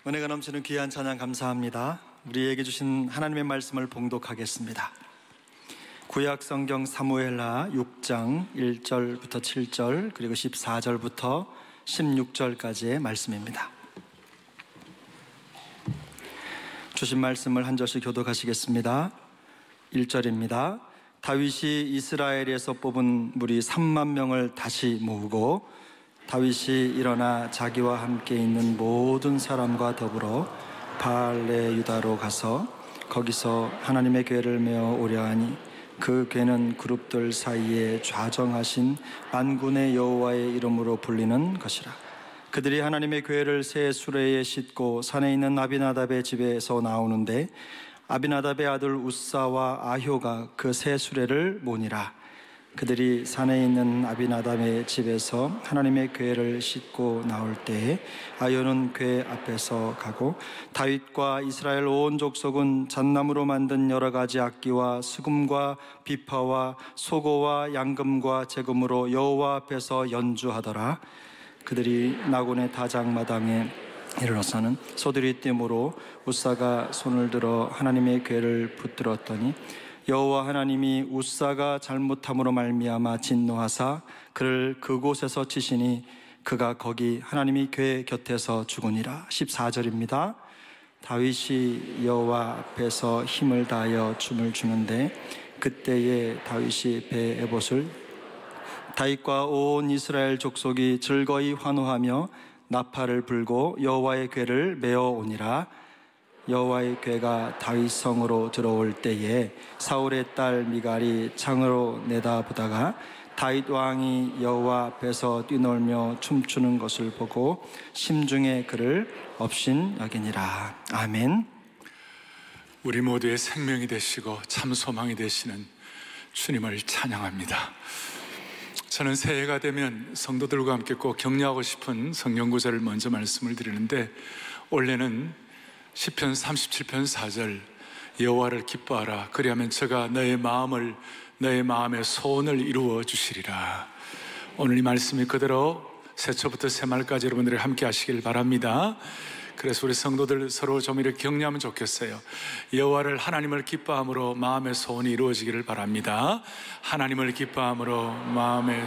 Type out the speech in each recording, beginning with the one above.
은혜가 넘치는 귀한 찬양 감사합니다. 우리에게 주신 하나님의 말씀을 봉독하겠습니다. 구약 성경 사무엘하 6장 1절부터 7절 그리고 14절부터 16절까지의 말씀입니다. 주신 말씀을 한 절씩 교독하시겠습니다. 1절입니다. 다윗이 이스라엘에서 뽑은 무리 3만 명을 다시 모으고 다윗이 일어나 자기와 함께 있는 모든 사람과 더불어 바알레 유다로 가서 거기서 하나님의 궤를 메어 오려 하니 그 궤는 그룹들 사이에 좌정하신 만군의 여호와의 이름으로 불리는 것이라. 그들이 하나님의 궤를 새 수레에 싣고 산에 있는 아비나답의 집에서 나오는데 아비나답의 아들 우사와 아효가 그 새 수레를 모니라. 그들이 산에 있는 아비나답의 집에서 하나님의 궤를 싣고 나올 때에 아효는 궤 앞에서 가고 다윗과 이스라엘 온 족속은 잣나무로 만든 여러 가지 악기와 수금과 비파와 소고와 양금과 제금으로 여호와 앞에서 연주하더라. 그들이 나곤의 다장마당에 이르러서는 소들이 띠므로 우사가 손을 들어 하나님의 궤를 붙들었더니 여호와 하나님이 우사가 잘못함으로 말미암아 진노하사 그를 그곳에서 치시니 그가 거기 하나님이 궤 곁에서 죽으니라. 14절입니다. 다윗이 여호와 앞에서 힘을 다하여 춤을 추는데 그때에 다윗이 배 에봇을 다윗과 온 이스라엘 족속이 즐거이 환호하며 나팔을 불고 여호와의 궤를 메어 오니라. 여호와의 궤가 다윗 성으로 들어올 때에 사울의 딸 미갈이 창으로 내다보다가 다윗 왕이 여호와 앞에서 뛰놀며 춤추는 것을 보고 심중에 그를 업신여기니라. 아멘. 우리 모두의 생명이 되시고 참 소망이 되시는 주님을 찬양합니다. 저는 새해가 되면 성도들과 함께 꼭 격려하고 싶은 성경 구절을 먼저 말씀을 드리는데, 원래는 시편 37편 4절 여호와를 기뻐하라 그리하면 저가 너의 마음의 소원을 이루어 주시리라. 오늘 이 말씀이 그대로 새초부터 새말까지 여러분들이 함께 하시길 바랍니다. 그래서 우리 성도들 서로 좀 이렇게 격려하면 좋겠어요. 여호와를 하나님을 기뻐함으로 마음의 소원이 이루어지기를 바랍니다. 하나님을 기뻐함으로 마음의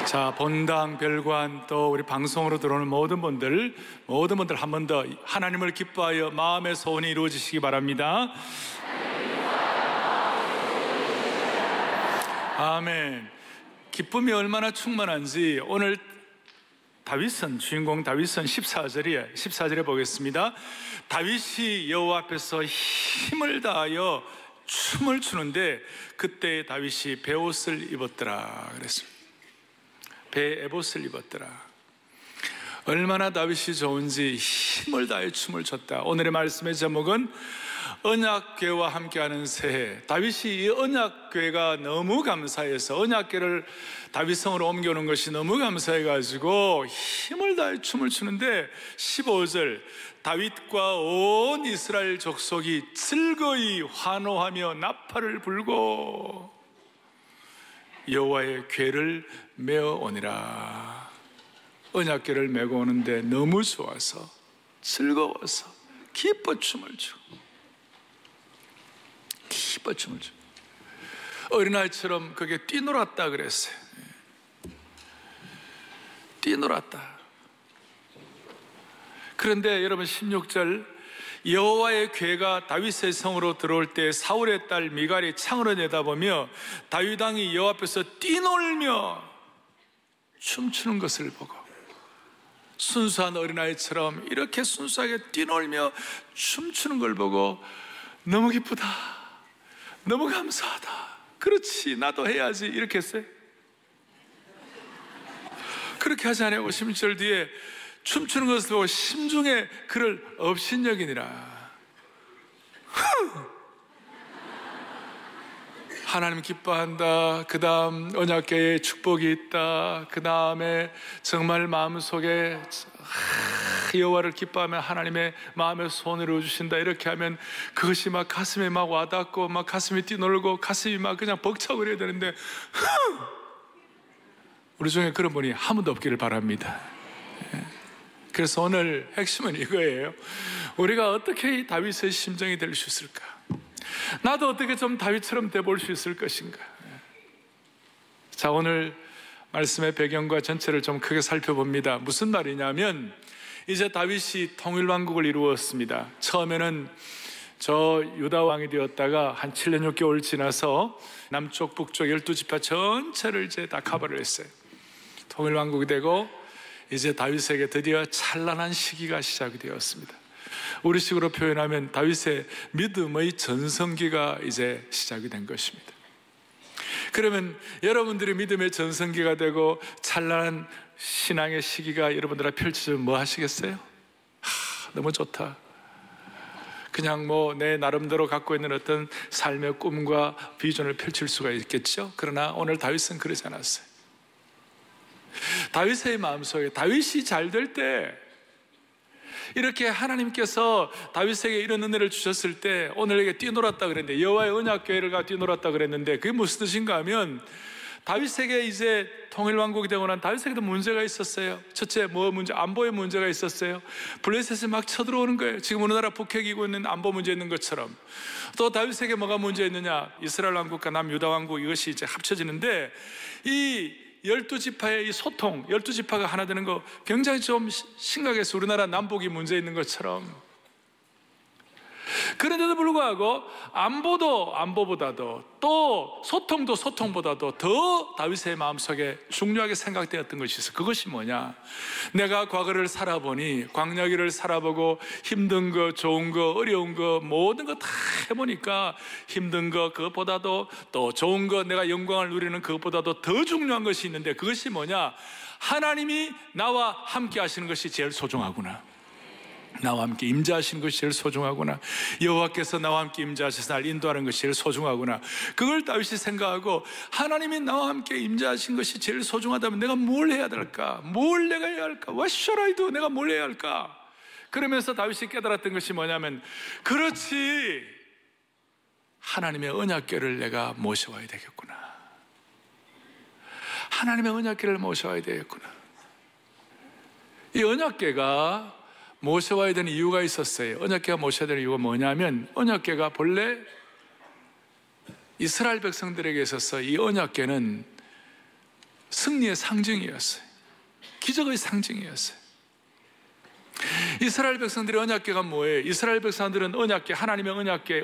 자, 본당, 별관, 또 우리 방송으로 들어오는 모든 분들 한 번 더 하나님을 기뻐하여 마음의 소원이 이루어지시기 바랍니다. 아멘. 기쁨이 얼마나 충만한지 오늘 주인공 다윗은 14절에 보겠습니다. 다윗이 여호와 앞에서 힘을 다하여 춤을 추는데 그때 다윗이 베옷을 입었더라 그랬습니다. 배 에봇을 입었더라. 얼마나 다윗이 좋은지 힘을 다해 춤을 췄다. 오늘의 말씀의 제목은 언약궤와 함께하는 새해. 다윗이 이 언약궤가 너무 감사해서 언약궤를 다윗성으로 옮겨오는 것이 너무 감사해가지고 힘을 다해 춤을 추는데 15절 다윗과 온 이스라엘 족속이 즐거이 환호하며 나팔을 불고 여호와의 궤를 메어 오니라. 언약궤를 메고 오는데 너무 좋아서 즐거워서 기뻐 춤을 추고 어린아이처럼 그게 뛰놀았다 그랬어요. 뛰놀았다. 그런데 여러분 16절 여호와의 궤가 다윗의 성으로 들어올 때 사울의 딸 미갈이 창으로 내다보며 다윗 왕이 여호와 앞에서 뛰놀며 춤추는 것을 보고, 순수한 어린아이처럼 이렇게 순수하게 뛰놀며 춤추는 걸 보고 너무 기쁘다, 너무 감사하다, 그렇지 나도 해야지 이렇게 했어요? 그렇게 하지 않아요. 16절 뒤에 춤추는 것을 보고 심중에 그를 업신여기니라. 하나님 기뻐한다. 그 다음 언약궤에 축복이 있다. 그 다음에 정말 마음속에 여호와를 기뻐하면 하나님의 마음의 소원을 이루어주신다. 이렇게 하면 그것이 막 가슴에 막 와닿고 막 가슴이 뛰놀고 가슴이 막 그냥 벅차고 이래야 되는데 우리 중에 그런 분이 한 번도 없기를 바랍니다. 그래서 오늘 핵심은 이거예요. 우리가 어떻게 이 다윗의 심정이 될 수 있을까? 나도 어떻게 좀 다윗처럼 돼볼 수 있을 것인가? 자, 오늘 말씀의 배경과 전체를 좀 크게 살펴봅니다. 무슨 말이냐면 이제 다윗이 통일왕국을 이루었습니다. 처음에는 저 유다 왕이 되었다가 한 7년 6개월 지나서 남쪽 북쪽 12지파 전체를 이제 다 커버를 했어요. 통일왕국이 되고 이제 다윗에게 드디어 찬란한 시기가 시작이 되었습니다. 우리식으로 표현하면 다윗의 믿음의 전성기가 이제 시작이 된 것입니다. 그러면 여러분들이 믿음의 전성기가 되고 찬란한 신앙의 시기가 여러분들 앞에 펼쳐지면 뭐 하시겠어요? 너무 좋다. 그냥 뭐 내 나름대로 갖고 있는 어떤 삶의 꿈과 비전을 펼칠 수가 있겠죠. 그러나 오늘 다윗은 그러지 않았어요. 다윗의 마음속에 다윗이 잘 될 때, 이렇게 하나님께서 다윗에게 이런 은혜를 주셨을 때 오늘 이게 뛰놀았다 그랬는데, 여호와의 언약궤를 뛰놀았다 그랬는데 그게 무슨 뜻인가 하면 다윗에게 이제 통일왕국이 되고 난 다윗에게도 문제가 있었어요. 첫째, 뭐 문제? 안보의 문제가 있었어요. 블레셋이 막 쳐들어오는 거예요. 지금 우리나라 북핵이고 있는 안보 문제 있는 것처럼. 또 다윗에게 뭐가 문제 있느냐? 이스라엘 왕국과 남유다 왕국, 이것이 이제 합쳐지는데 이 12지파의 이 소통, 12지파가 하나 되는 거 굉장히 좀 심각해서 우리나라 남북이 문제 있는 것처럼. 그런데도 불구하고 안보보다도 또 소통보다도 더 다윗의 마음속에 중요하게 생각되었던 것이 있어요. 그것이 뭐냐? 내가 과거를 살아보니, 광야기를 살아보고 힘든 거, 좋은 거, 어려운 거, 모든 거 다 해보니까 힘든 거 그것보다도, 또 좋은 거, 내가 영광을 누리는 그것보다도 더 중요한 것이 있는데, 그것이 뭐냐? 하나님이 나와 함께 하시는 것이 제일 소중하구나. 나와 함께 임재하시는 것이 제일 소중하구나. 여호와께서 나와 함께 임재하셔서 날 인도하는 것이 제일 소중하구나. 그걸 다윗이 생각하고, 하나님이 나와 함께 임재하신 것이 제일 소중하다면 내가 뭘 해야 될까? 뭘 내가 해야 할까? What should I do? 내가 뭘 해야 할까? 그러면서 다윗이 깨달았던 것이 뭐냐면, 그렇지, 하나님의 언약궤를 내가 모셔와야 되겠구나. 하나님의 언약궤를 모셔와야 되겠구나. 이 언약궤가 모셔와야 되는 이유가 있었어요. 언약궤가 모셔야 되는 이유가 뭐냐면, 언약궤가 본래 이스라엘 백성들에게 있어서 이 언약궤는 승리의 상징이었어요. 기적의 상징이었어요. 이스라엘 백성들의 언약궤가 뭐예요? 이스라엘 백성들은 언약궤, 하나님의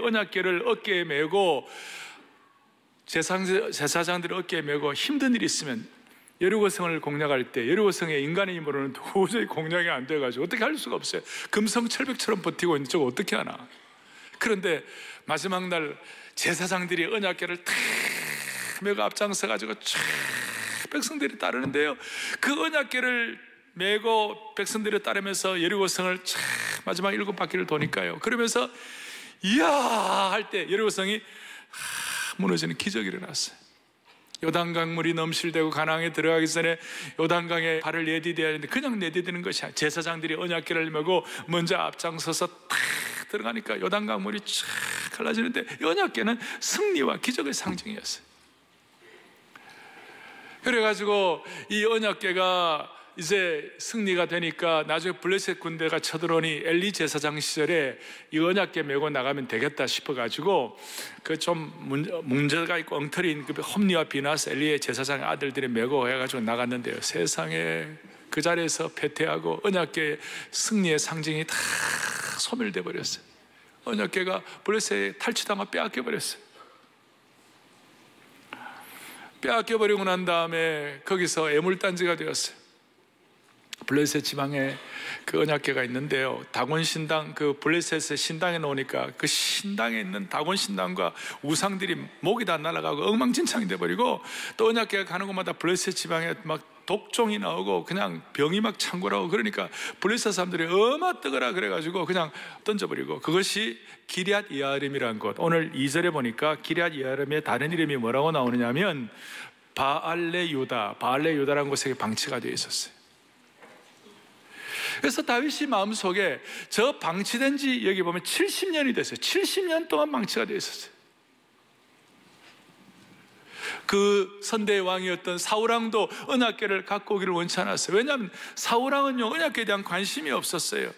언약궤를 어깨에 메고, 제사장들의 어깨에 메고 힘든 일이 있으면, 여리고성을 공략할 때 여리고성의 인간의 힘으로는 도저히 공략이 안 돼가지고 어떻게 할 수가 없어요. 금성철벽처럼 버티고 있는데 저거 어떻게 하나. 마지막 날 제사장들이 언약궤를 탁 메고 앞장서가지고 쫙 백성들이 따르는데요, 그 언약궤를 메고 백성들이 따르면서 여리고성을 쫙 마지막 7바퀴를 도니까요, 그러면서 이야 할 때 여리고성이 무너지는 기적이 일어났어요. 요단강물이 넘실대고 가나안에 들어가기 전에 요단강에 발을 내디뎌야 하는데 그냥 내디디는 것이 아니라 제사장들이 언약궤를 메고 먼저 앞장서서 탁 들어가니까 요단강물이 쫙 갈라지는데, 언약궤는 승리와 기적의 상징이었어요. 그래가지고 이 언약궤가 이제 승리가 되니까 나중에 블레셋 군대가 쳐들어오니 엘리 제사장 시절에 이 언약궤 메고 나가면 되겠다 싶어가지고 그 좀 문제가 있고 엉터리인 그 홈리와 비나스 엘리의 제사장의 아들들이 메고 해가지고 나갔는데요, 세상에 그 자리에서 패퇴하고 언약궤의 승리의 상징이 다 소멸돼 버렸어요. 언약궤가 블레셋에 탈취당하고 빼앗겨 버렸어요. 빼앗겨 버리고 난 다음에 거기서 애물단지가 되었어요. 블레셋 지방에 그 언약궤가 있는데요, 다곤 신당, 그 블레셋의 신당에 놓으니까 그 신당에 있는 다곤 신당과 우상들이 목이 다 날아가고 엉망진창이 돼버리고, 또 언약궤가 가는 곳마다 블레셋 지방에 막 독종이 나오고 그냥 병이 막 창궐하고, 그러니까 블레셋 사람들이 뜨거라 그래가지고 그냥 던져버리고, 그것이 기럇 여아림이라는 곳. 오늘 2절에 보니까 기럇 여아림의 다른 이름이 뭐라고 나오느냐면 바알레 유다라는 곳에 방치가 되어 있었어요. 그래서 다윗이 마음속에 저 방치된 지 여기 보면 70년이 됐어요. 70년 동안 방치가 되어 있었어요. 그 선대의 왕이었던 사울왕도 언약궤를 갖고 오기를 원치 않았어요. 왜냐하면 사울왕은요, 언약궤에 대한 관심이 없었어요.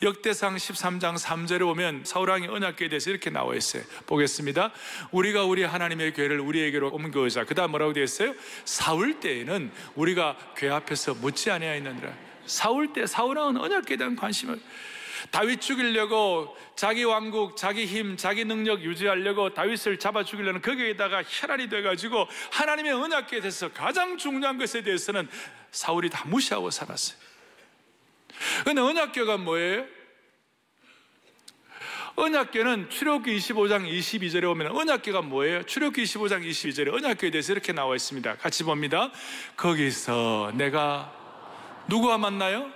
역대상 13장 3절에 보면 사울왕의 언약궤에 대해서 이렇게 나와 있어요. 보겠습니다. 우리가 우리 하나님의 궤를 우리에게로 옮겨오자. 그 다음 뭐라고 되어 있어요? 사울 때에는 우리가 궤 앞에서 묻지 아니하였느니라. 사울왕은 언약궤에 대한 관심을, 다윗 죽이려고 자기 왕국, 자기 힘, 자기 능력 유지하려고 다윗을 잡아 죽이려는 거기에다가 혈안이 돼가지고 하나님의 언약궤에 대해서 가장 중요한 것에 대해서는 사울이 다 무시하고 살았어요. 그런데 언약궤가 뭐예요? 언약궤는 출애굽기 25장 22절에 보면 언약궤가 뭐예요? 출애굽기 25장 22절에 언약궤에 대해서 이렇게 나와 있습니다. 같이 봅니다. 거기서 내가 누구와 만나요?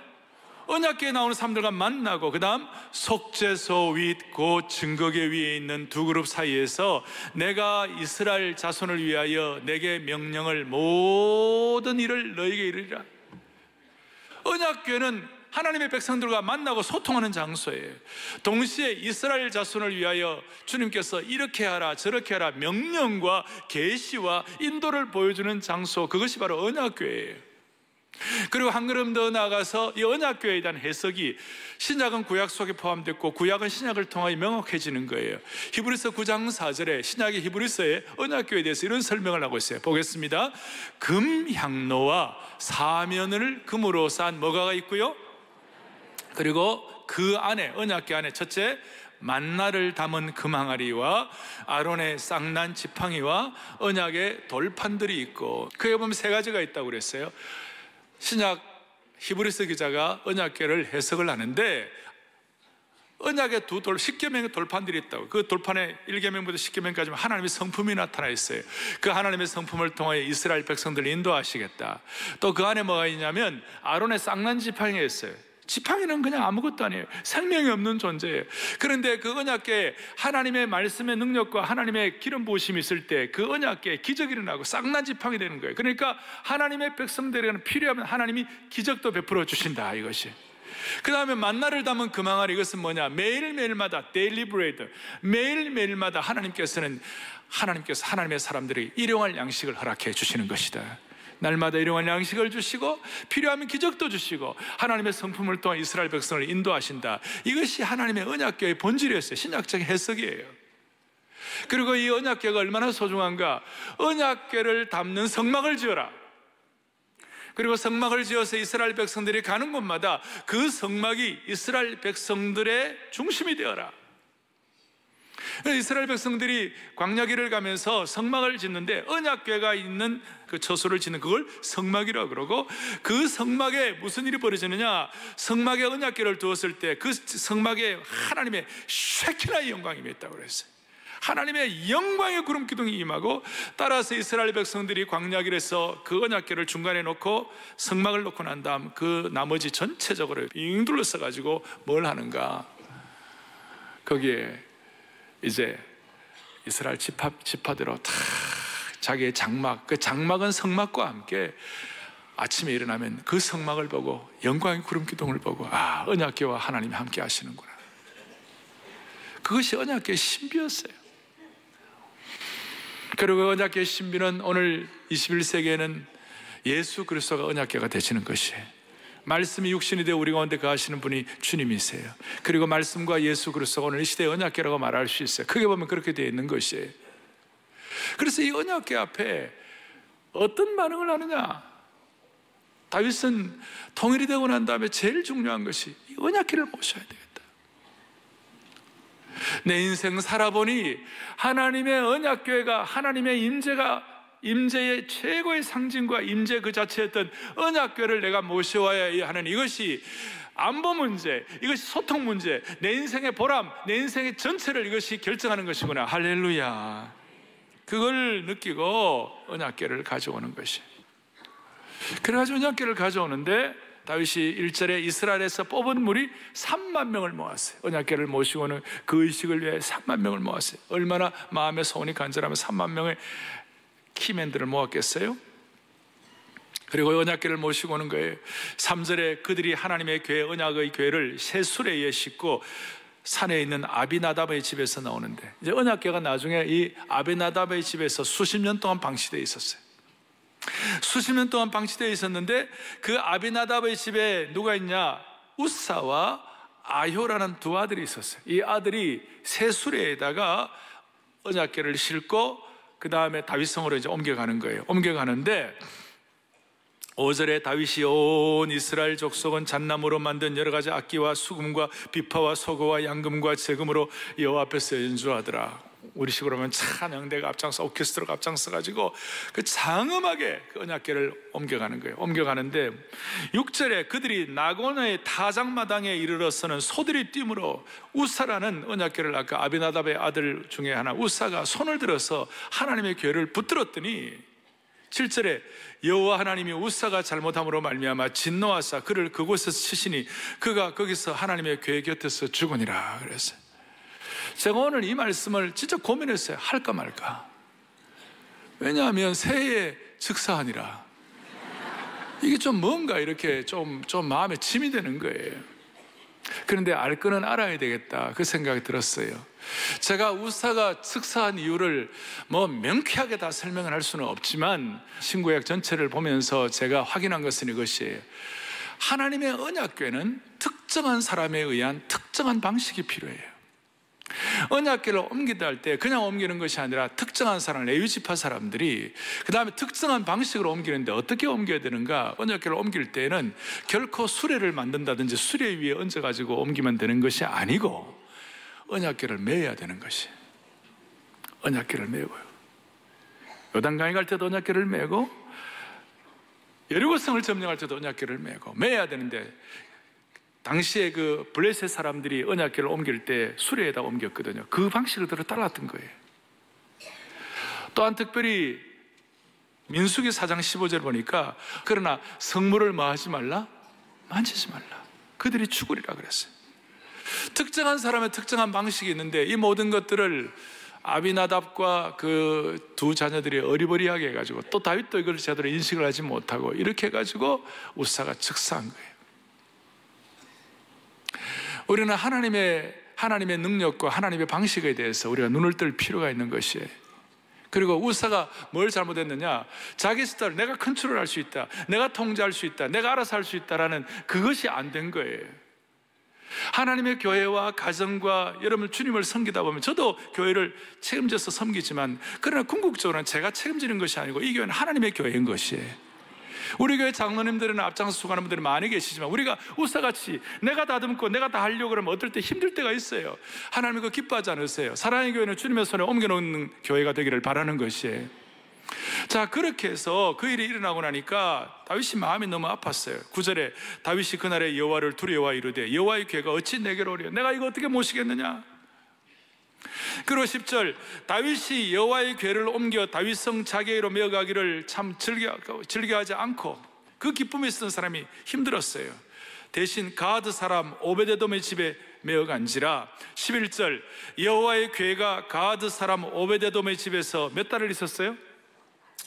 언약궤에 나오는 사람들과 만나고, 그 다음 속죄소 윗 곧 증거궤 위에 있는 두 그룹 사이에서 내가 이스라엘 자손을 위하여 내게 명령을 모든 일을 너에게 이르리라. 언약궤는 하나님의 백성들과 만나고 소통하는 장소예요. 동시에 이스라엘 자손을 위하여 주님께서 이렇게 하라 저렇게 하라 명령과 계시와 인도를 보여주는 장소, 그것이 바로 언약궤예요. 그리고 한 걸음 더 나아가서 이 언약궤에 대한 해석이 신약은 구약 속에 포함됐고 구약은 신약을 통하여 명확해지는 거예요. 히브리서 9장 4절에 신약의 히브리서에 언약궤에 대해서 이런 설명을 하고 있어요. 보겠습니다. 금 향로와 사면을 금으로 싼 뭐가 있고요, 그리고 그 안에, 언약궤 안에 첫째 만나를 담은 금항아리와 아론의 쌍난 지팡이와 언약의 돌판들이 있고, 그에 보면 세 가지가 있다고 그랬어요. 신약 히브리서 기자가 언약궤를 해석을 하는데 언약의 두 십계명의 돌판들이 있다고. 그 돌판에 1계명부터 10계명까지 하나님의 성품이 나타나 있어요. 그 하나님의 성품을 통하여 이스라엘 백성들을 인도하시겠다. 또 그 안에 뭐가 있냐면 아론의 쌍난 지팡이가 있어요. 지팡이는 그냥 아무것도 아니에요. 생명이 없는 존재예요. 그런데 그 언약궤에 하나님의 말씀의 능력과 하나님의 기름 부으심이 있을 때 그 언약궤에 기적이 일어나고 쌍난 지팡이 되는 거예요. 그러니까 하나님의 백성들에게는 필요하면 하나님이 기적도 베풀어 주신다, 이것이. 그 다음에 만나를 담은 금항아리, 이것은 뭐냐, 매일매일마다 daily bread, 매일매일마다 하나님께서 하나님의 사람들이 일용할 양식을 허락해 주시는 것이다. 날마다 일용할 양식을 주시고 필요하면 기적도 주시고 하나님의 성품을 통해 이스라엘 백성을 인도하신다. 이것이 하나님의 언약궤의 본질이었어요. 신약적인 해석이에요. 그리고 이 언약궤가 얼마나 소중한가, 언약궤를 담는 성막을 지어라. 그리고 성막을 지어서 이스라엘 백성들이 가는 곳마다 그 성막이 이스라엘 백성들의 중심이 되어라. 이스라엘 백성들이 광야길을 가면서 성막을 짓는데 언약궤가 있는 그 처소를 짓는 그걸 성막이라고 그러고, 그 성막에 무슨 일이 벌어지느냐, 성막에 언약궤를 두었을 때 그 성막에 하나님의 쉐키나의 영광이 임했다고 그랬어요. 하나님의 영광의 구름 기둥이 임하고, 따라서 이스라엘 백성들이 광야길에서 그 언약궤를 중간에 놓고 성막을 놓고 난 다음 그 나머지 전체적으로 빙 둘러서 가지고 뭘 하는가, 거기에 이제 이스라엘 지파대로 다 자기의 장막, 그 장막은 성막과 함께 아침에 일어나면 그 성막을 보고 영광의 구름 기둥을 보고, 아, 언약궤와 하나님이 함께 하시는구나. 그것이 언약궤의 신비였어요. 그리고 언약궤의 신비는 오늘 21세기에는 예수 그리스도가 언약궤가 되시는 것이에요. 말씀이 육신이 되어 우리 가운데 거하시는 분이 주님이세요. 그리고 말씀과 예수 그리스도가 오늘 이 시대의 언약궤라고 말할 수 있어요. 크게 보면 그렇게 되어 있는 것이에요. 그래서 이 언약궤 앞에 어떤 반응을 하느냐, 다윗은 통일이 되고 난 다음에 제일 중요한 것이 이 언약궤를 모셔야 되겠다. 내 인생 살아보니 하나님의 언약궤가, 하나님의 임재의 최고의 상징과 임재 그 자체였던 언약궤를 내가 모셔와야 하는, 이것이 안보 문제, 이것이 소통 문제, 내 인생의 보람, 내 인생의 전체를 이것이 결정하는 것이구나. 할렐루야. 그걸 느끼고 언약궤를 가져오는 것이. 그래가지고 언약궤를 가져오는데 다윗이 1절에 이스라엘에서 뽑은 무리 3만 명을 모았어요. 언약궤를 모시고는 그 의식을 위해 3만 명을 모았어요. 얼마나 마음의 소원이 간절하면 3만 명의 키맨들을 모았겠어요? 그리고 언약궤를 모시고 오는 거예요. 3절에 그들이 하나님의 궤, 언약의 궤를 새 술에 의해 씻고 산에 있는 아비나답의 집에서 나오는데, 이제 언약궤가 나중에 이 아비나답의 집에서 수십 년 동안 방치되어 있었어요. 수십 년 동안 방치되어 있었는데 그 아비나답의 집에 누가 있냐? 우사와 아효라는 두 아들이 있었어요. 이 아들이 새 수레에다가 언약궤를 싣고 그 다음에 다윗성으로 이제 옮겨가는 거예요. 옮겨가는데 5절에 다윗이 온 이스라엘 족속은 잣나무로 만든 여러 가지 악기와 수금과 비파와 소고와 양금과 제금으로 여호와 앞에서 연주하더라. 우리식으로 하면 찬양대가 앞장서, 오케스트라가 앞장서가지고 그 장엄하게 그 언약궤를 옮겨가는 거예요. 옮겨가는데 6절에 그들이 나곤의 타작마당에 이르러서는 소들이 뛰므로 우사라는 언약궤를, 아까 아비나답의 아들 중에 하나 우사가 손을 들어서 하나님의 궤를 붙들었더니 7절에 여호와 하나님이 우사가 잘못함으로 말미암아 진노하사 그를 그곳에서 치시니 그가 거기서 하나님의 궤 곁에서 죽으니라 그랬어요. 제가 오늘 이 말씀을 진짜 고민했어요. 할까 말까. 왜냐하면 새해에 즉사하니라. 이게 좀 뭔가 이렇게 좀 마음에 짐이 되는 거예요. 그런데 알 거는 알아야 되겠다, 그 생각이 들었어요. 제가 우사가 즉사한 이유를 뭐 명쾌하게 다 설명을 할 수는 없지만 신구약 전체를 보면서 제가 확인한 것은 이것이에요. 하나님의 언약궤는 특정한 사람에 의한 특정한 방식이 필요해요. 언약궤를 옮기다 할 때 그냥 옮기는 것이 아니라 특정한 사람, 레위 지파 사람들이 그 다음에 특정한 방식으로 옮기는데 어떻게 옮겨야 되는가? 언약궤를 옮길 때에는 결코 수레를 만든다든지 수레 위에 얹어가지고 옮기면 되는 것이 아니고 언약궤를 매야 되는 것이, 언약궤를 매고요. 요단강에 갈 때도 언약궤를 매고 여리고성을 점령할 때도 언약궤를 매고 매야 되는데, 당시에 그 블레셋 사람들이 언약궤를 옮길 때 수레에다 옮겼거든요. 그 방식을 따랐던 거예요. 또한 특별히 민수기 4장 15절 보니까 그러나 성물을 뭐 하지 말라? 만지지 말라. 그들이 죽으리라 그랬어요. 특정한 사람의 특정한 방식이 있는데 이 모든 것들을 아비나답과 그 두 자녀들이 어리버리하게 해가지고 또 다윗도 이걸 제대로 인식을 하지 못하고 이렇게 해가지고 우사가 즉사한 거예요. 우리는 하나님의 능력과 하나님의 방식에 대해서 우리가 눈을 뜰 필요가 있는 것이에요. 그리고 우사가 뭘 잘못했느냐? 자기 스타일, 내가 컨트롤할 수 있다, 내가 통제할 수 있다, 내가 알아서 할 수 있다라는 그것이 안 된 거예요. 하나님의 교회와 가정과 여러분 주님을 섬기다 보면 저도 교회를 책임져서 섬기지만, 그러나 궁극적으로는 제가 책임지는 것이 아니고 이 교회는 하나님의 교회인 것이에요. 우리 교회 장로님들은 앞장서 수고하는 분들이 많이 계시지만 우리가 우사같이 내가 다듬고 내가 다 하려고 그러면 어떨 때 힘들 때가 있어요. 하나님 그거 기뻐하지 않으세요? 사랑의 교회는 주님의 손에 옮겨놓는 교회가 되기를 바라는 것이에요. 자, 그렇게 해서 그 일이 일어나고 나니까 다윗이 마음이 너무 아팠어요. 9절에 다윗이 그날에 여호와를 두려워하 이르되 여호와의 궤가 어찌 내게로 오랴? 내가 이거 어떻게 모시겠느냐? 그리고 10절 다윗이 여호와의 궤를 옮겨 다윗성 자기로 메어가기를 참 즐겨하지 않고 그 기쁨에 있었던 사람이 힘들었어요. 대신 가드 사람 오베데돔의 집에 메어간지라. 11절 여호와의 궤가 가드 사람 오베데돔의 집에서 몇 달을 있었어요?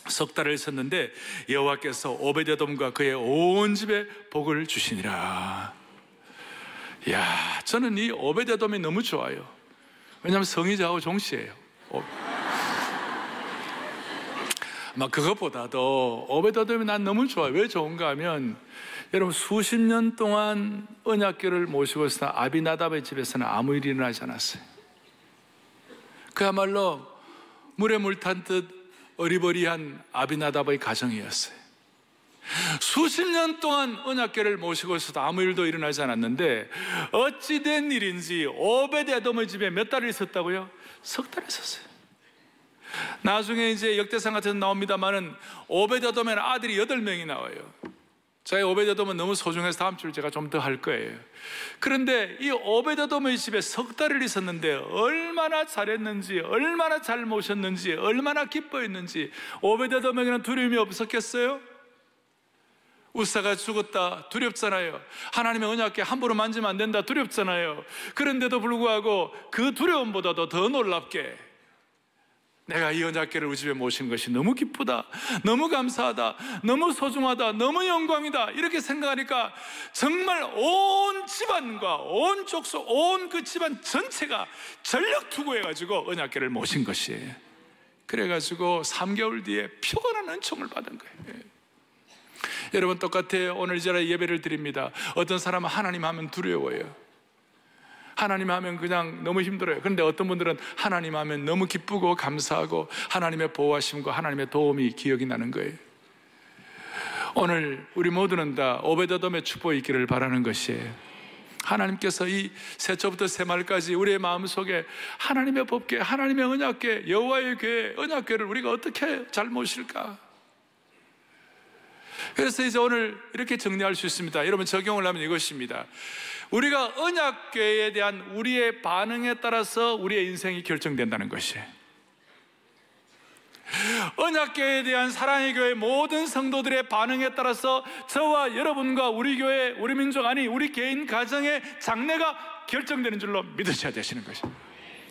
석 달을 있었는데 여호와께서 오베데돔과 그의 온 집에 복을 주시니라. 이야, 저는 이 오베데돔이 너무 좋아요. 왜냐하면 성이 저하고 종씨예요. 아마 그것보다도 오베데돔이 난 너무 좋아요. 왜 좋은가 하면 여러분 수십 년 동안 언약궤를 모시고 있었던 아비나답의 집에서는 아무 일이 일어나지 않았어요. 그야말로 물에 물 탄 듯 어리버리한 아비나답의 가정이었어요. 수십 년 동안 언약궤를 모시고 있어도 아무 일도 일어나지 않았는데 어찌된 일인지 오베데돔의 집에 몇 달을 있었다고요? 석 달 있었어요. 나중에 이제 역대상 같은 데 나옵니다만은 오베데돔에는 아들이 8명이 나와요. 저희 오베데돔은 너무 소중해서 다음 주에 제가 좀 더 할 거예요. 그런데 이 오베데돔의 집에 석 달을 있었는데 얼마나 잘했는지, 얼마나 잘 모셨는지, 얼마나 기뻐했는지. 오베데돔에게는 두려움이 없었겠어요? 우사가 죽었다 두렵잖아요. 하나님의 언약궤 함부로 만지면 안 된다 두렵잖아요. 그런데도 불구하고 그 두려움보다도 더 놀랍게 내가 이 언약궤를 우리 집에 모신 것이 너무 기쁘다, 너무 감사하다, 너무 소중하다, 너무 영광이다, 이렇게 생각하니까 정말 온 집안과 온 족속, 온 그 집안 전체가 전력 투구해가지고 언약궤를 모신 것이에요. 그래가지고 3개월 뒤에 표건한 은총을 받은 거예요. 여러분, 똑같아요. 오늘 이 자리에 예배를 드립니다. 어떤 사람은 하나님 하면 두려워요. 하나님 하면 그냥 너무 힘들어요. 그런데 어떤 분들은 하나님 하면 너무 기쁘고 감사하고 하나님의 보호하심과 하나님의 도움이 기억이 나는 거예요. 오늘 우리 모두는 다 오베드돔의 축복이 있기를 바라는 것이에요. 하나님께서 이 새초부터 새말까지 우리의 마음속에 하나님의 법궤, 하나님의 언약궤, 여호와의 궤, 언약궤를 우리가 어떻게 잘 모실까? 그래서 이제 오늘 이렇게 정리할 수 있습니다. 여러분, 적용을 하면 이것입니다. 우리가 언약궤에 대한 우리의 반응에 따라서 우리의 인생이 결정된다는 것이에요. 언약궤에 대한 사랑의 교회 모든 성도들의 반응에 따라서 저와 여러분과 우리 교회, 우리 민족, 아니 우리 개인 가정의 장래가 결정되는 줄로 믿으셔야 되시는 것입니다.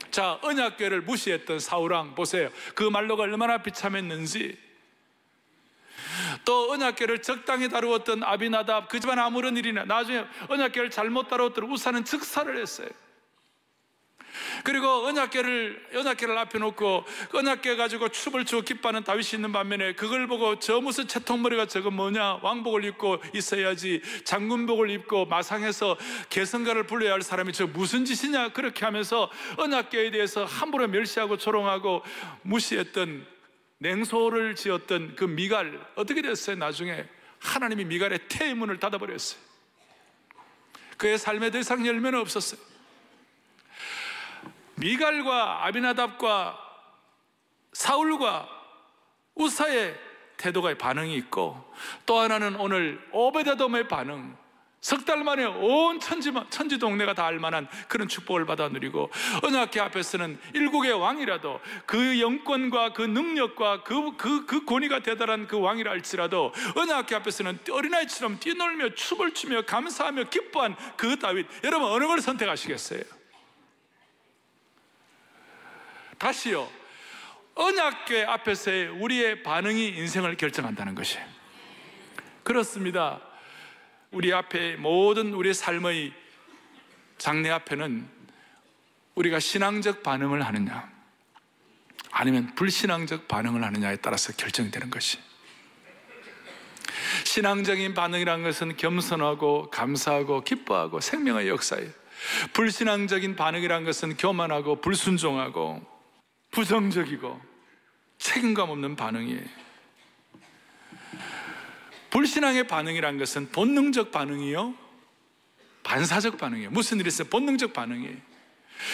자, 언약궤를 무시했던 사울왕 보세요. 그 말로가 얼마나 비참했는지. 또 언약궤를 적당히 다루었던 아비나답, 그 집안 아무런 일이나 나중에 언약궤를 잘못 다루었던 우사는 즉사를 했어요. 그리고 언약궤를 앞에 놓고 언약궤 가지고 춤을 추고 기뻐하는 다윗이 있는 반면에 그걸 보고 저 무슨 채통머리가 저건 뭐냐, 왕복을 입고 있어야지, 장군복을 입고 마상에서 개성가를 불러야 할 사람이 저 무슨 짓이냐, 그렇게 하면서 언약궤에 대해서 함부로 멸시하고 조롱하고 무시했던, 냉소를 지었던 그 미갈, 어떻게 됐어요? 나중에 하나님이 미갈의 태문을 닫아버렸어요. 그의 삶에 더 이상 열매는 없었어요. 미갈과 아비나답과 사울과 우사의 태도가 반응이 있고, 또 하나는 오늘 오베데돔의 반응. 석 달 만에 온 천지 동네가 다 알만한 그런 축복을 받아 누리고, 언약궤 앞에서는 일국의 왕이라도 그 영권과 그 능력과 그 권위가 대단한 그 왕이라 할지라도 언약궤 앞에서는 어린아이처럼 뛰놀며 춤을 추며 감사하며 기뻐한 그 다윗. 여러분, 어느 걸 선택하시겠어요? 다시요, 언약궤 앞에서의 우리의 반응이 인생을 결정한다는 것이에요. 그렇습니다. 우리 앞에 모든 우리의 삶의 장래 앞에는 우리가 신앙적 반응을 하느냐 아니면 불신앙적 반응을 하느냐에 따라서 결정되는 것이. 신앙적인 반응이라는 것은 겸손하고 감사하고 기뻐하고 생명의 역사예요. 불신앙적인 반응이라는 것은 교만하고 불순종하고 부정적이고 책임감 없는 반응이에요. 불신앙의 반응이라는 것은 본능적 반응이요, 반사적 반응이에요. 무슨 일이 있어요? 본능적 반응이에요.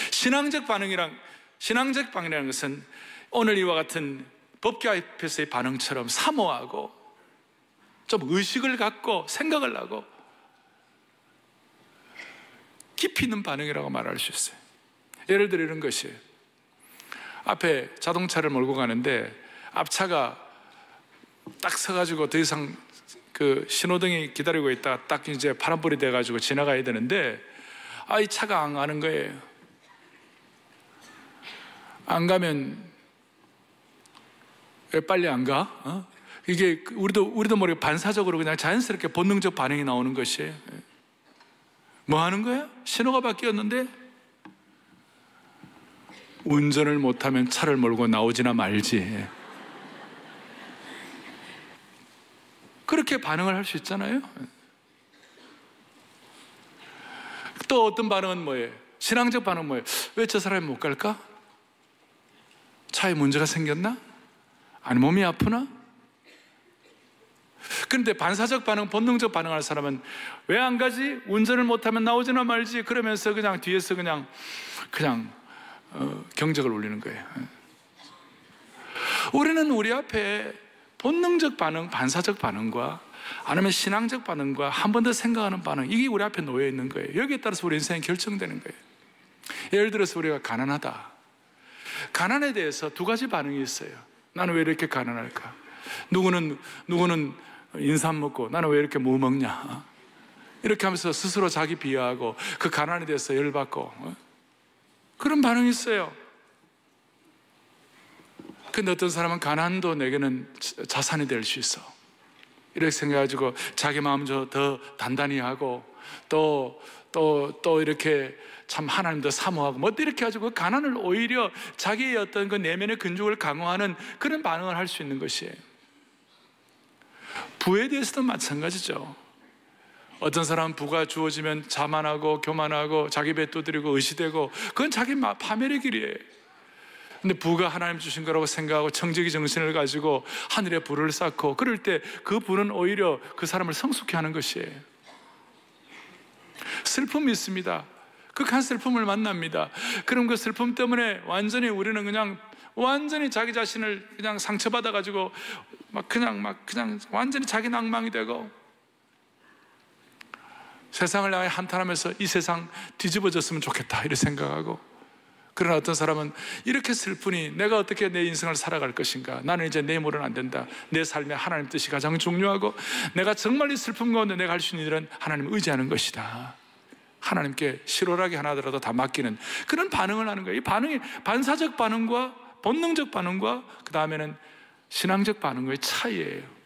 신앙적 반응이라는 것은 오늘 이와 같은 법궤 앞에서의 반응처럼 사모하고 좀 의식을 갖고 생각을 하고 깊이 있는 반응이라고 말할 수 있어요. 예를 들어 이런 것이에요. 앞에 자동차를 몰고 가는데 앞차가 딱 서가지고 더 이상 그 신호등이 기다리고 있다가 딱 이제 파란불이 돼가지고 지나가야 되는데, 이 차가 안 가는 거예요. 안 가면 왜 빨리 안 가? 이게 우리도 모르게 반사적으로 그냥 자연스럽게 본능적 반응이 나오는 것이에요. 뭐 하는 거야? 신호가 바뀌었는데 운전을 못하면 차를 몰고 나오지나 말지. 그렇게 반응을 할 수 있잖아요. 또 어떤 반응은 뭐예요? 신앙적 반응은 뭐예요? 왜 저 사람이 못 갈까? 차에 문제가 생겼나? 아니 몸이 아프나? 그런데 반사적 반응, 본능적 반응할 사람은 왜 안 가지? 운전을 못하면 나오지나 말지. 그러면서 그냥 뒤에서 그냥 경적을 울리는 거예요. 우리는 우리 앞에 본능적 반응, 반사적 반응과 아니면 신앙적 반응과 한 번 더 생각하는 반응, 이게 우리 앞에 놓여 있는 거예요. 여기에 따라서 우리 인생이 결정되는 거예요. 예를 들어서 우리가 가난하다. 가난에 대해서 두 가지 반응이 있어요. 나는 왜 이렇게 가난할까? 누구는 인삼 먹고 나는 왜 이렇게 뭐 먹냐? 이렇게 하면서 스스로 자기 비하하고 그 가난에 대해서 열받고 그런 반응이 있어요. 근데 어떤 사람은 가난도 내게는 자산이 될 수 있어. 이렇게 생각해가지고 자기 마음 더 단단히 하고 또 이렇게 참 하나님도 사모하고 뭐 이렇게 해가지고 가난을 오히려 자기의 어떤 그 내면의 근육을 강화하는 그런 반응을 할 수 있는 것이에요. 부에 대해서도 마찬가지죠. 어떤 사람은 부가 주어지면 자만하고 교만하고 자기 배 두드리고 의시되고 그건 자기 파멸의 길이에요. 근데 부가 하나님 주신 거라고 생각하고 청지기 정신을 가지고 하늘에 부를 쌓고 그럴 때 그 부는 오히려 그 사람을 성숙해 하는 것이에요. 슬픔이 있습니다. 극한 슬픔을 만납니다. 그럼 그 슬픔 때문에 완전히 우리는 그냥 완전히 자기 자신을 그냥 상처받아 가지고 그냥 완전히 자기 낭망이 되고 세상을 향해 한탄하면서 이 세상 뒤집어졌으면 좋겠다 이렇게 생각하고, 그러나 어떤 사람은 이렇게 슬프니 내가 어떻게 내 인생을 살아갈 것인가, 나는 이제 내 힘으로는 안 된다, 내 삶에 하나님 뜻이 가장 중요하고 내가 정말 이 슬픔 가운데 내가 할 수 있는 일은 하나님을 의지하는 것이다, 하나님께 실오라기 하나더라도 다 맡기는 그런 반응을 하는 거예요. 이 반응이 반사적 반응과 본능적 반응과 그 다음에는 신앙적 반응의 차이예요.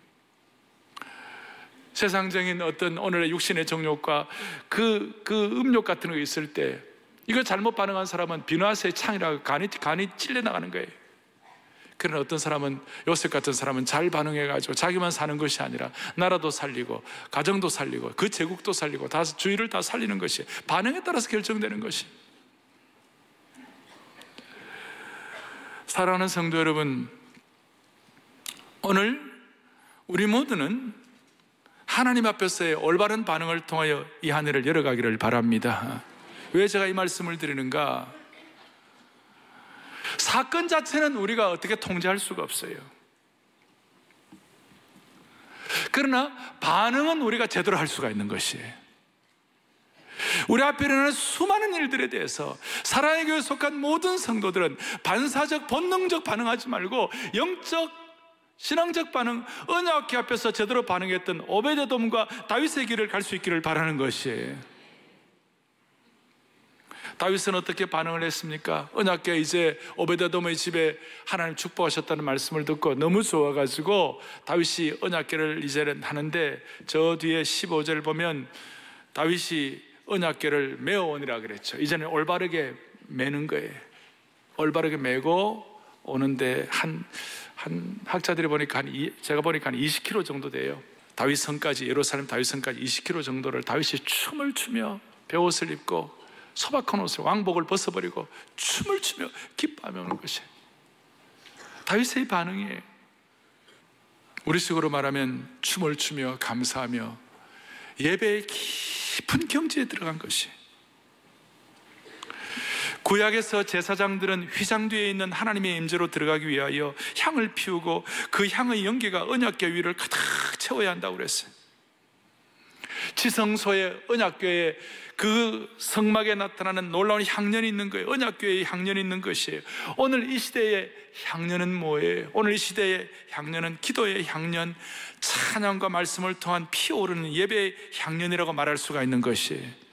세상적인 어떤 오늘의 육신의 정욕과 그 음욕 같은 거 있을 때 이거 잘못 반응한 사람은 비누아스의 창이라고 간이 찔려나가는 거예요. 그러나 어떤 사람은, 요셉 같은 사람은 잘 반응해가지고 자기만 사는 것이 아니라 나라도 살리고 가정도 살리고 그 제국도 살리고 다 주위를 다 살리는 것이 반응에 따라서 결정되는 것이. 사랑하는 성도 여러분, 오늘 우리 모두는 하나님 앞에서의 올바른 반응을 통하여 이 한 해를 열어가기를 바랍니다. 왜 제가 이 말씀을 드리는가? 사건 자체는 우리가 어떻게 통제할 수가 없어요. 그러나 반응은 우리가 제대로 할 수가 있는 것이에요. 우리 앞에 일어나는 수많은 일들에 대해서 사랑의 교회에 속한 모든 성도들은 반사적 본능적 반응하지 말고 영적 신앙적 반응, 언약궤 앞에서 제대로 반응했던 오베데돔과 다윗의 길을 갈 수 있기를 바라는 것이에요. 다윗은 어떻게 반응을 했습니까? 언약궤 이제 오베데돔의 집에 하나님 축복하셨다는 말씀을 듣고 너무 좋아가지고 다윗이 언약궤를 이제는 하는데, 저 뒤에 15절 보면 다윗이 언약궤를 메어오니라 그랬죠. 이제는 올바르게 메는 거예요. 올바르게 메고 오는데 한 학자들이 보니까 제가 보니까 한 20km 정도 돼요. 다윗성까지, 예루살렘 다윗성까지 20km 정도를 다윗이 춤을 추며 베옷을 입고 소박한 옷을, 왕복을 벗어버리고 춤을 추며 기뻐하며 오는 것이 다윗의 반응이에요. 우리식으로 말하면 춤을 추며 감사하며 예배의 깊은 경지에 들어간 것이. 구약에서 제사장들은 휘장 뒤에 있는 하나님의 임재로 들어가기 위하여 향을 피우고 그 향의 연기가 언약궤 위를 가득 채워야 한다고 그랬어요. 지성소의 언약궤에 그 성막에 나타나는 놀라운 향년이 있는 거예요. 언약궤에 향년이 있는 것이에요. 오늘 이 시대의 향년은 뭐예요? 오늘 이 시대의 향년은 기도의 향년, 찬양과 말씀을 통한 피어오르는 예배의 향년이라고 말할 수가 있는 것이에요.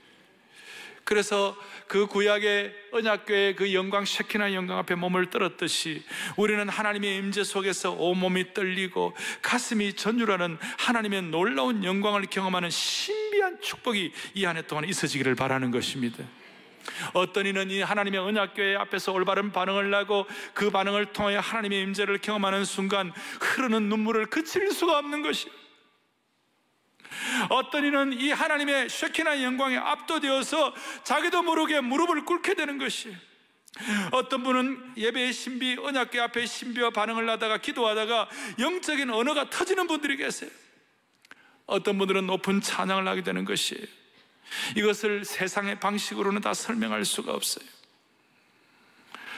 그래서 그 구약의 언약궤의 그 영광, 셰키나 영광 앞에 몸을 떨었듯이 우리는 하나님의 임재 속에서 온몸이 떨리고 가슴이 전율하는 하나님의 놀라운 영광을 경험하는 신비한 축복이 이 한 해 동안 있어지기를 바라는 것입니다. 어떤 이는 이 하나님의 언약궤 앞에서 올바른 반응을 하고 그 반응을 통해 하나님의 임재를 경험하는 순간 흐르는 눈물을 그칠 수가 없는 것이에요. 어떤 이는 이 하나님의 셰키나 영광에 압도되어서 자기도 모르게 무릎을 꿇게 되는 것이에요. 어떤 분은 예배의 신비, 언약궤 앞에 신비와 반응을 하다가 기도하다가 영적인 언어가 터지는 분들이 계세요. 어떤 분들은 높은 찬양을 하게 되는 것이에요. 이것을 세상의 방식으로는 다 설명할 수가 없어요.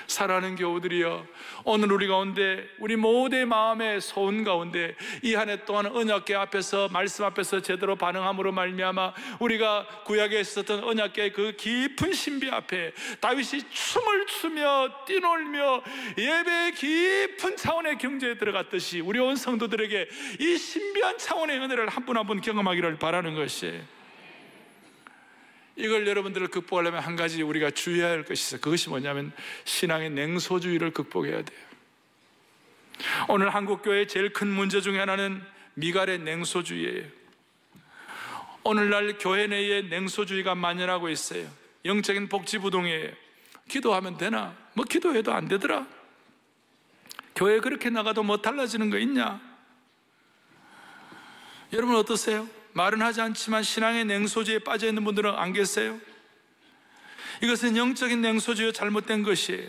사랑하는 교우들이여, 오늘 우리 가운데, 우리 모두의 마음의 소원 가운데 이 한 해 동안 언약궤 앞에서, 말씀 앞에서 제대로 반응함으로 말미암아 우리가 구약에 있었던 언약궤의 그 깊은 신비 앞에 다윗이 춤을 추며 뛰놀며 예배의 깊은 차원의 경제에 들어갔듯이 우리 온 성도들에게 이 신비한 차원의 은혜를 한 분 한 분 경험하기를 바라는 것이에요. 이걸 여러분들을 극복하려면 한 가지 우리가 주의해야 할 것이 있어요. 그것이 뭐냐면 신앙의 냉소주의를 극복해야 돼요. 오늘 한국교회의 제일 큰 문제 중에 하나는 미갈의 냉소주의예요. 오늘날 교회 내에 냉소주의가 만연하고 있어요. 영적인 복지부동이에요. 기도하면 되나? 뭐 기도해도 안 되더라. 교회 그렇게 나가도 뭐 달라지는 거 있냐? 여러분 어떠세요? 말은 하지 않지만 신앙의 냉소주의에 빠져 있는 분들은 안 계세요? 이것은 영적인 냉소주의가 잘못된 것이에요.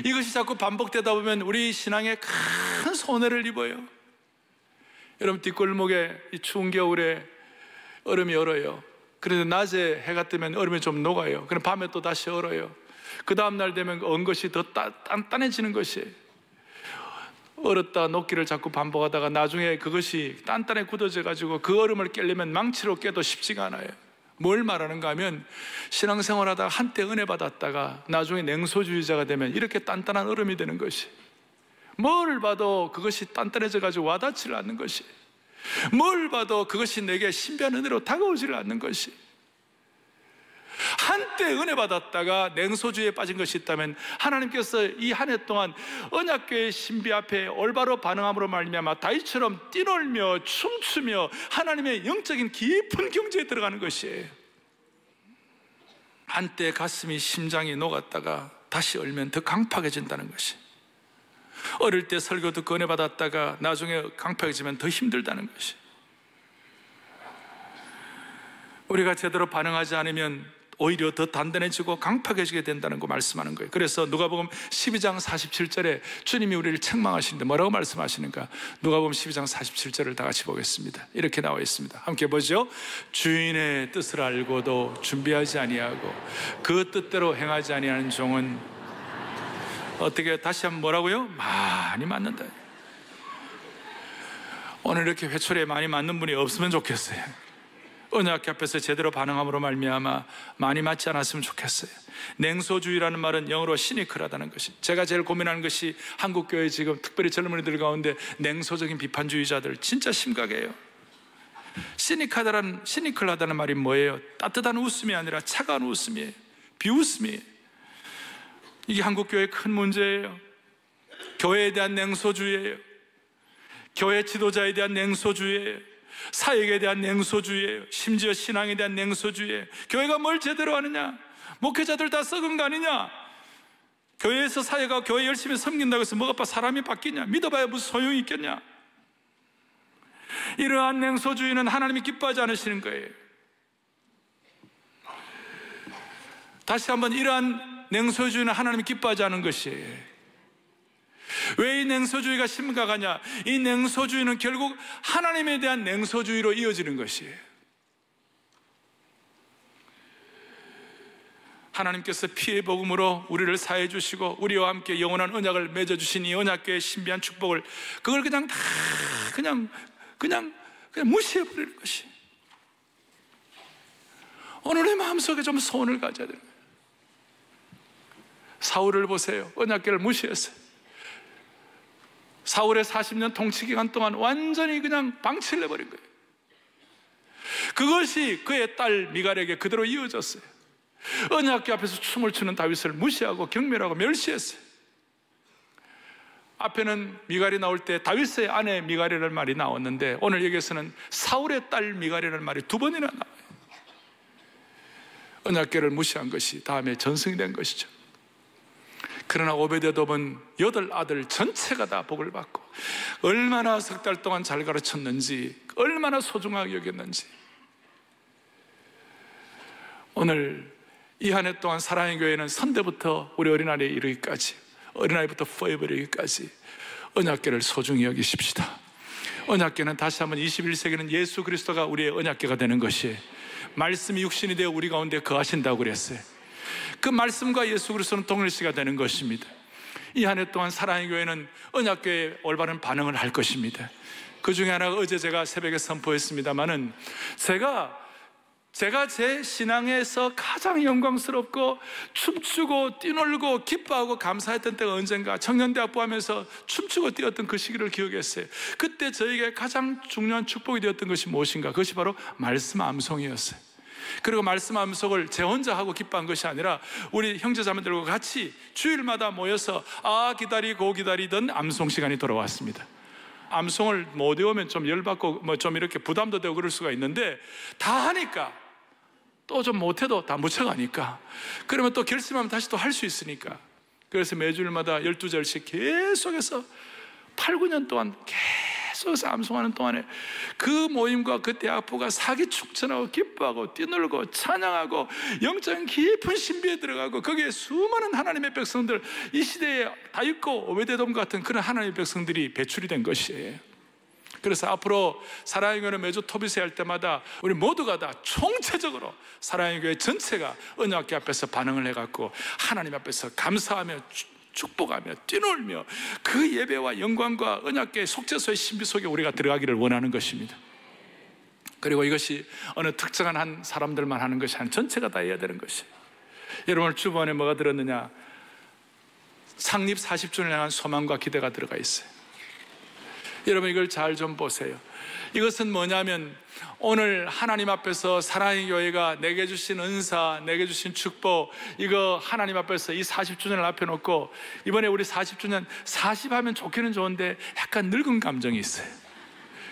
이것이 자꾸 반복되다 보면 우리 신앙에 큰 손해를 입어요. 여러분, 뒷골목에 이 추운 겨울에 얼음이 얼어요. 그래서 낮에 해가 뜨면 얼음이 좀 녹아요. 그럼 밤에 또 다시 얼어요. 그 다음날 되면 언 것이 더 단단해지는 것이에요. 얼었다 녹기를 자꾸 반복하다가 나중에 그것이 단단해 굳어져 가지고 그 얼음을 깨려면 망치로 깨도 쉽지가 않아요. 뭘 말하는가 하면 신앙생활하다가 한때 은혜 받았다가 나중에 냉소주의자가 되면 이렇게 단단한 얼음이 되는 것이, 뭘 봐도 그것이 단단해져 가지고 와닿지를 않는 것이, 뭘 봐도 그것이 내게 신비한 은혜로 다가오지를 않는 것이, 한때 은혜 받았다가 냉소주의에 빠진 것이 있다면 하나님께서 이 한 해 동안 언약궤의 신비 앞에 올바로 반응함으로 말미암아 다윗처럼 뛰놀며 춤추며 하나님의 영적인 깊은 경지에 들어가는 것이에요. 한때 가슴이 심장이 녹았다가 다시 얼면 더 강팍해진다는 것이, 어릴 때 설교 듣고 은혜 받았다가 나중에 강팍해지면 더 힘들다는 것이, 우리가 제대로 반응하지 않으면 오히려 더 단단해지고 강팍해지게 된다는 거 말씀하는 거예요. 그래서 누가복음 12장 47절에 주님이 우리를 책망하시는데 뭐라고 말씀하시는가? 누가복음 12장 47절을 다 같이 보겠습니다. 이렇게 나와 있습니다. 함께 보죠. 주인의 뜻을 알고도 준비하지 아니하고 그 뜻대로 행하지 아니하는 종은 어떻게, 다시 한번 뭐라고요? 많이 맞는다. 오늘 이렇게 회초리에 많이 맞는 분이 없으면 좋겠어요. 언약궤 앞에서 제대로 반응함으로 말미암아 많이 맞지 않았으면 좋겠어요. 냉소주의라는 말은 영어로 시니컬하다는 것이, 제가 제일 고민하는 것이 한국교회 지금 특별히 젊은이들 가운데 냉소적인 비판주의자들 진짜 심각해요. 시니컬하다는 말이 뭐예요? 따뜻한 웃음이 아니라 차가운 웃음이에요. 비웃음이에요. 이게 한국교회의 큰 문제예요. 교회에 대한 냉소주의예요. 교회 지도자에 대한 냉소주의예요. 사역에 대한 냉소주의예요. 심지어 신앙에 대한 냉소주의예요. 교회가 뭘 제대로 하느냐? 목회자들 다 썩은 거 아니냐? 교회에서 사역하고 교회 열심히 섬긴다고 해서 뭐가 사람이 바뀌냐? 믿어봐야 무슨 소용이 있겠냐? 이러한 냉소주의는 하나님이 기뻐하지 않으시는 거예요. 다시 한번, 이러한 냉소주의는 하나님이 기뻐하지 않은 것이에요. 왜 이 냉소주의가 심각하냐? 이 냉소주의는 결국 하나님에 대한 냉소주의로 이어지는 것이에요. 하나님께서 피의 복음으로 우리를 사해 주시고 우리와 함께 영원한 언약을 맺어 주신 이 언약궤의 신비한 축복을, 그걸 그냥 다 그냥 무시해 버리는 것이, 오늘의 마음속에 좀 소원을 가져야 되는 거예요. 사울을 보세요. 언약궤를 무시했어요. 사울의 40년 통치 기간 동안 완전히 그냥 방치를 내버린 거예요. 그것이 그의 딸 미갈에게 그대로 이어졌어요. 언약궤 앞에서 춤을 추는 다윗을 무시하고 경멸하고 멸시했어요. 앞에는 미갈이 나올 때 다윗의 아내 미갈이라는 말이 나왔는데 오늘 여기에서는 사울의 딸 미갈이라는 말이 두 번이나 나와요. 언약궤를 무시한 것이 다음에 전승이 된 것이죠. 그러나 오베데돔은 8 아들 전체가 다 복을 받고 얼마나 석 달 동안 잘 가르쳤는지, 얼마나 소중하게 여겼는지. 오늘 이 한 해 동안 사랑의 교회는 선대부터 우리 어린아이에 이르기까지, 어린아이부터 포에버 이르기까지 언약궤를 소중히 여기십시다. 언약궤는 다시 한번 21세기는 예수 그리스도가 우리의 언약궤가 되는 것이에요. 말씀이 육신이 되어 우리 가운데 거하신다고 그랬어요. 그 말씀과 예수 그리스도는 동일시가 되는 것입니다. 이 한 해 동안 사랑의 교회는 언약궤에 올바른 반응을 할 것입니다. 그 중에 하나가 어제 제가 새벽에 선포했습니다마는 제가 제 신앙에서 가장 영광스럽고 춤추고 뛰놀고 기뻐하고 감사했던 때가 언젠가, 청년대학부 하면서 춤추고 뛰었던 그 시기를 기억했어요. 그때 저에게 가장 중요한 축복이 되었던 것이 무엇인가? 그것이 바로 말씀 암송이었어요. 그리고 말씀 암송을 제 혼자 하고 기뻐한 것이 아니라 우리 형제자매들과 같이 주일마다 모여서 기다리고 기다리던 암송 시간이 돌아왔습니다. 암송을 못 외우면 좀 열받고 뭐 좀 이렇게 부담도 되고 그럴 수가 있는데, 다 하니까 또 좀 못해도 다 묻혀가니까, 그러면 또 결심하면 다시 또 할 수 있으니까, 그래서 매주일마다 12절씩 계속해서 8, 9년 동안 계속해서 암송하는 동안에 그 모임과 그 대학부가 사기 충천하고 기뻐하고 뛰놀고 찬양하고 영적인 깊은 신비에 들어가고, 거기에 수많은 하나님의 백성들, 이 시대에 다윗과 오베데돔 같은 그런 하나님의 백성들이 배출이 된 것이에요. 그래서 앞으로 사랑의 교회는 매주 토비세 할 때마다 우리 모두가 다 총체적으로 사랑의 교회 전체가 은혜학교 앞에서 반응을 해갖고 하나님 앞에서 감사하며 축복하며 뛰놀며 그 예배와 영광과 은혜학교의 속죄소의 신비 속에 우리가 들어가기를 원하는 것입니다. 그리고 이것이 어느 특정한 한 사람들만 하는 것이 아니라 전체가 다 해야 되는 것이에요. 여러분, 주번에 뭐가 들었느냐? 창립 40주년을 향한 소망과 기대가 들어가 있어요. 여러분, 이걸 잘 좀 보세요. 이것은 뭐냐면, 오늘 하나님 앞에서 사랑의 교회가 내게 주신 은사, 내게 주신 축복, 이거 하나님 앞에서 이 40주년을 앞에 놓고, 이번에 우리 40주년 40 하면 좋기는 좋은데 약간 늙은 감정이 있어요.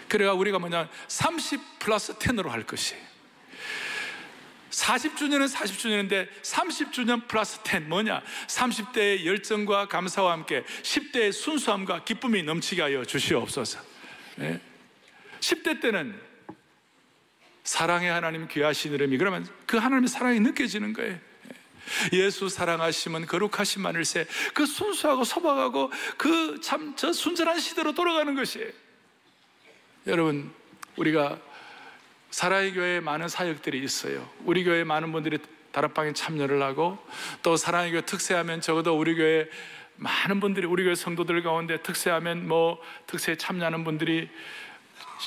그래가 우리가 뭐냐, 30 플러스 10으로 할 것이에요. 40주년은 40주년인데 30주년 플러스 10 뭐냐? 30대의 열정과 감사와 함께 10대의 순수함과 기쁨이 넘치게 하여 주시옵소서. 10대 때는 사랑의 하나님 귀하신 이름이, 그러면 그 하나님의 사랑이 느껴지는 거예요. 예수 사랑하시면 거룩하신 마늘새, 그 순수하고 소박하고 그 참 저 순전한 시대로 돌아가는 것이에요. 여러분, 우리가 사랑의 교회에 많은 사역들이 있어요. 우리 교회에 많은 분들이 다락방에 참여를 하고, 또 사랑의 교회 특세하면 적어도 우리 교회 많은 분들이, 우리 교회 성도들 가운데 특세하면 뭐 특세에 참여하는 분들이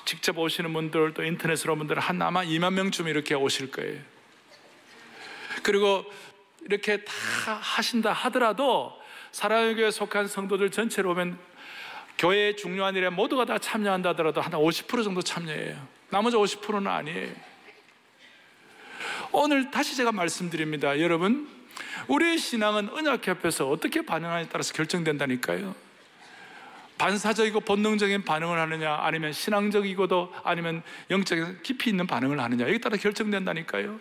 직접 오시는 분들, 또 인터넷으로 분들 한 아마 2만 명쯤 이렇게 오실 거예요. 그리고 이렇게 다 하신다 하더라도 사랑의 교회에 속한 성도들 전체로 보면 교회의 중요한 일에 모두가 다 참여한다 하더라도 한 50% 정도 참여해요. 나머지 50%는 아니에요. 오늘 다시 제가 말씀드립니다. 여러분, 우리의 신앙은 은혜학교 앞에서 어떻게 반응하느냐에 따라서 결정된다니까요. 반사적이고 본능적인 반응을 하느냐, 아니면 신앙적이고도 아니면 영적인 깊이 있는 반응을 하느냐, 여기에 따라 결정된다니까요.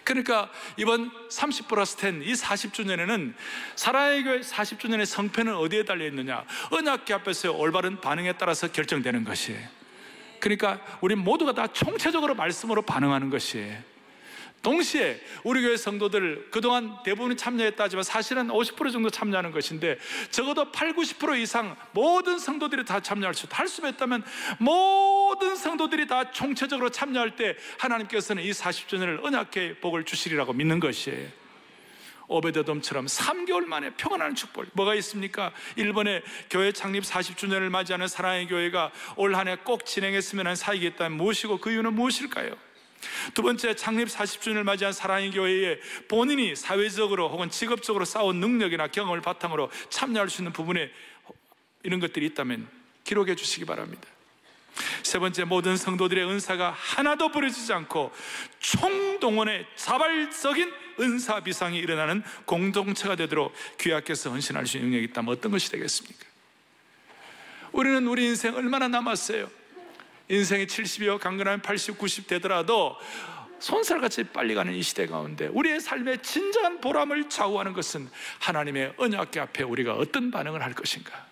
그러니까 이번 30 플러스 10, 이 40주년에는 사랑의 교회 40주년의 성패는 어디에 달려있느냐? 은혜학교 앞에서의 올바른 반응에 따라서 결정되는 것이에요. 그러니까 우리 모두가 다 총체적으로 말씀으로 반응하는 것이에요. 동시에 우리 교회 성도들 그동안 대부분 참여했다 하지만 사실은 50% 정도 참여하는 것인데, 적어도 8, 90% 이상 모든 성도들이 다 참여할 수 있다. 할 수만 있다면 모든 성도들이 다 총체적으로 참여할 때 하나님께서는 이 40주년을 은혜학교의 복을 주시리라고 믿는 것이에요. 오베데돔처럼 3개월 만에 평안한 축복. 뭐가 있습니까? 일본의 교회 창립 40주년을 맞이하는 사랑의 교회가 올 한 해 꼭 진행했으면 하는 사역이 있다면 무엇이고 그 이유는 무엇일까요? 두 번째, 창립 40주년을 맞이한 사랑의 교회에 본인이 사회적으로 혹은 직업적으로 쌓은 능력이나 경험을 바탕으로 참여할 수 있는 부분에 이런 것들이 있다면 기록해 주시기 바랍니다. 세 번째, 모든 성도들의 은사가 하나도 버려지지 않고 총동원의 자발적인 은사 비상이 일어나는 공동체가 되도록 귀하께서 헌신할 수 있는 능력이 있다면 어떤 것이 되겠습니까? 우리는 우리 인생 얼마나 남았어요? 인생이 70이요 강건하면 80, 90 되더라도 손살같이 빨리 가는 이 시대 가운데 우리의 삶의 진정한 보람을 좌우하는 것은 하나님의 언약궤 앞에 우리가 어떤 반응을 할 것인가.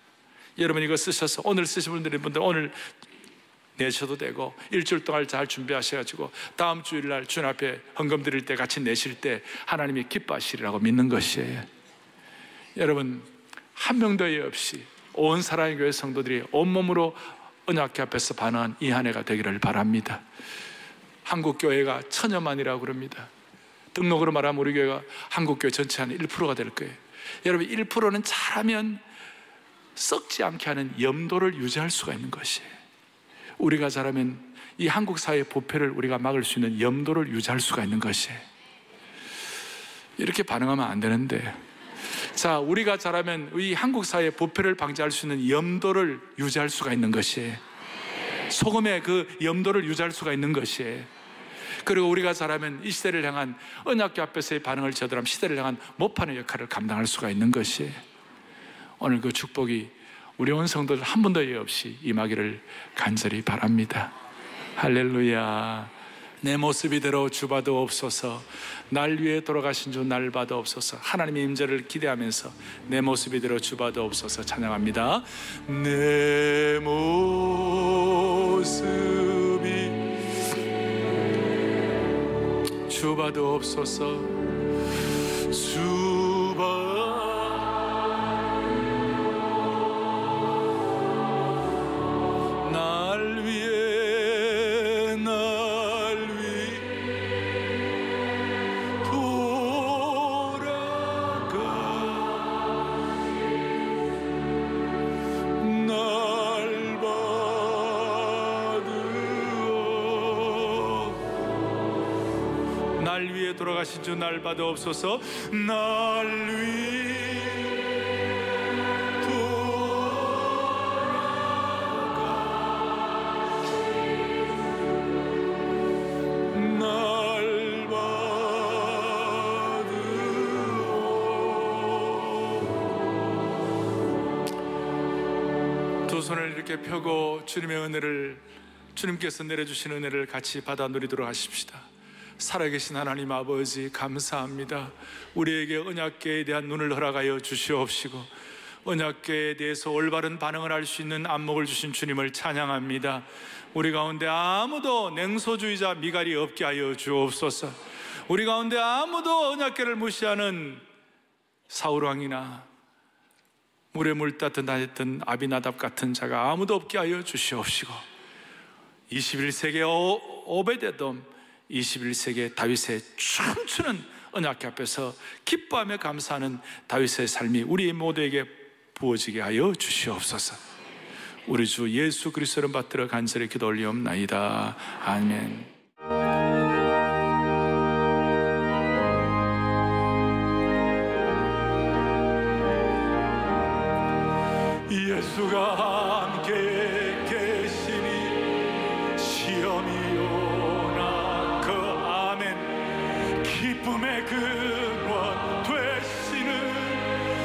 여러분, 이거 쓰셔서 오늘 쓰신 분들 오늘 내셔도 되고, 일주일 동안 잘 준비하셔가지고 다음 주일날 주님 앞에 헌금 드릴 때 같이 내실 때 하나님이 기뻐하시리라고 믿는 것이에요. 여러분, 한 명도 예 없이 온 사랑의 교회 성도들이 온몸으로 언약궤 앞에서 반응한 이 한 해가 되기를 바랍니다. 한국교회가 1000여만이라고 그럽니다. 등록으로 말하면 우리 교회가 한국교회 전체 한 1%가 될 거예요. 여러분, 1%는 잘하면 썩지 않게 하는 염도를 유지할 수가 있는 것이에요. 우리가 잘하면 이 한국 사회의 보패를 우리가 막을 수 있는 염도를 유지할 수가 있는 것이에요. 이렇게 반응하면 안 되는데, 자, 우리가 잘하면 이 한국 사회의 보패를 방지할 수 있는 염도를 유지할 수가 있는 것이에요. 소금의 그 염도를 유지할 수가 있는 것이에요. 그리고 우리가 잘하면 이 시대를 향한 언약궤 앞에서의 반응을 제대로 하면 시대를 향한 못하는 역할을 감당할 수가 있는 것이에요. 오늘 그 축복이 우리 온 성도들 한 번도 예외 없이 임하기를 간절히 바랍니다. 할렐루야. 내 모습 이대로 주봐도 없소서. 날 위해 돌아가신 주 날 봐도 없소서. 하나님의 임재를 기대하면서 내 모습 이대로 주봐도 없소서 찬양합니다. 내 모습이 주봐도 없소서. 날 위해 돌아가 날 받으어 날 위해 돌아가신 주 날 받으옵소서. 날 위해 두 손을 이렇게 펴고 주님의 은혜를, 주님께서 내려주신 은혜를 같이 받아 누리도록 하십시다. 살아계신 하나님 아버지 감사합니다. 우리에게 언약궤에 대한 눈을 허락하여 주시옵시고 언약궤에 대해서 올바른 반응을 할 수 있는 안목을 주신 주님을 찬양합니다. 우리 가운데 아무도 냉소주의자 미갈이 없게 하여 주옵소서. 우리 가운데 아무도 언약궤를 무시하는 사울왕이나 물에 물 따뜻했던 아비나답 같은 자가 아무도 없게 하여 주시옵시고 21세기 오베데돔, 21세기 다윗의 춤추는 언약궤 앞에서 기뻐하며 감사하는 다윗의 삶이 우리 모두에게 부어지게 하여 주시옵소서. 우리 주 예수 그리스도를 받들어 간절히 기도 올리옵나이다. 아멘. 예수가 함께 계시니 시험이 오나 그 아멘. 기쁨의 근원 되시는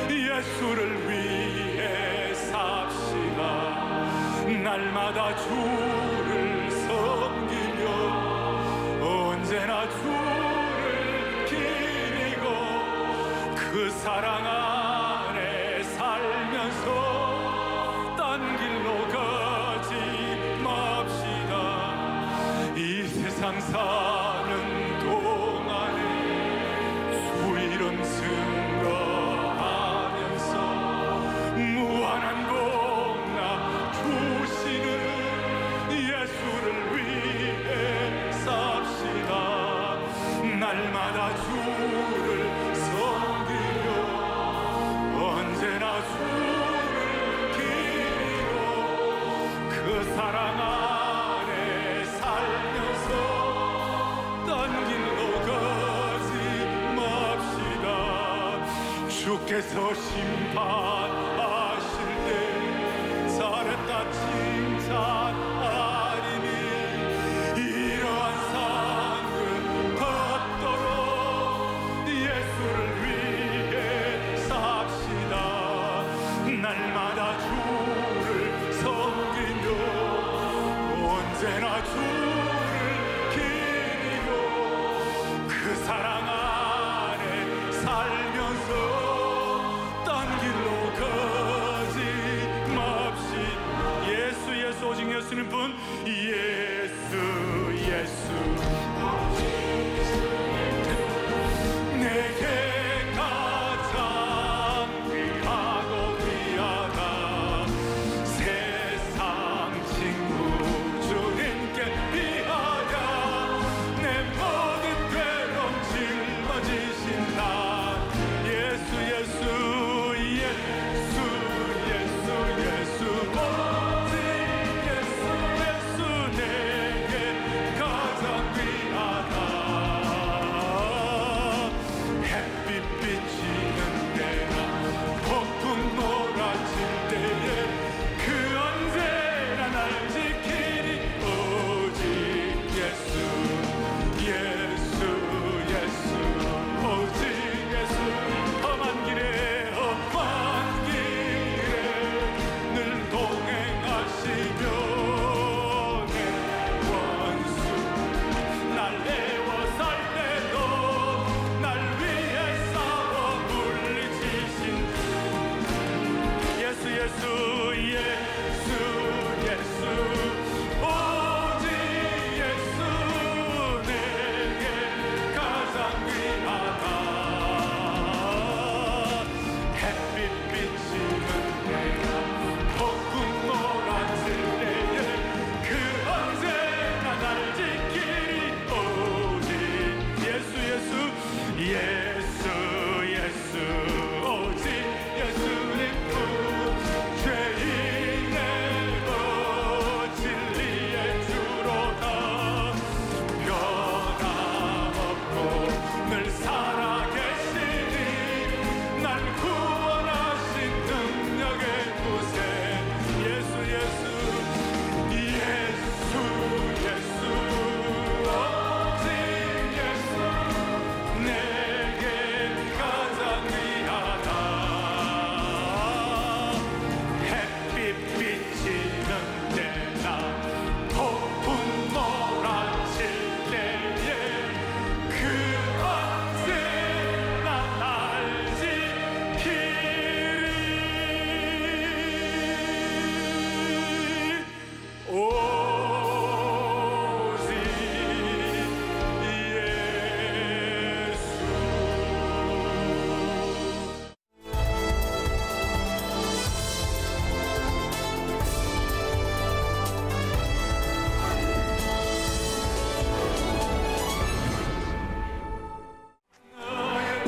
예수를 위해 삽시다. 날마다 주를 섬기며 언제나 주를 기리고 그 사랑 안에 살면서 딴 길로 가지 맙시다. 이 세상 사는 동안에 주 이름 승거하면서 무한한 복나 주시는 예수를 위해 삽시다. 날마다 주를 섬기며 언제나 주를 기리고 그 사랑 안에 살면서 딴 길로 가지 맙시다. 주께서 심판하실 때 잘했다 칭찬하리니 이러한 상을 받도록 예수를 위해 삽시다. 날마다 주를 섬기며 언제나 주를 기리고 그 사랑 안에 살면서 딴 길로 가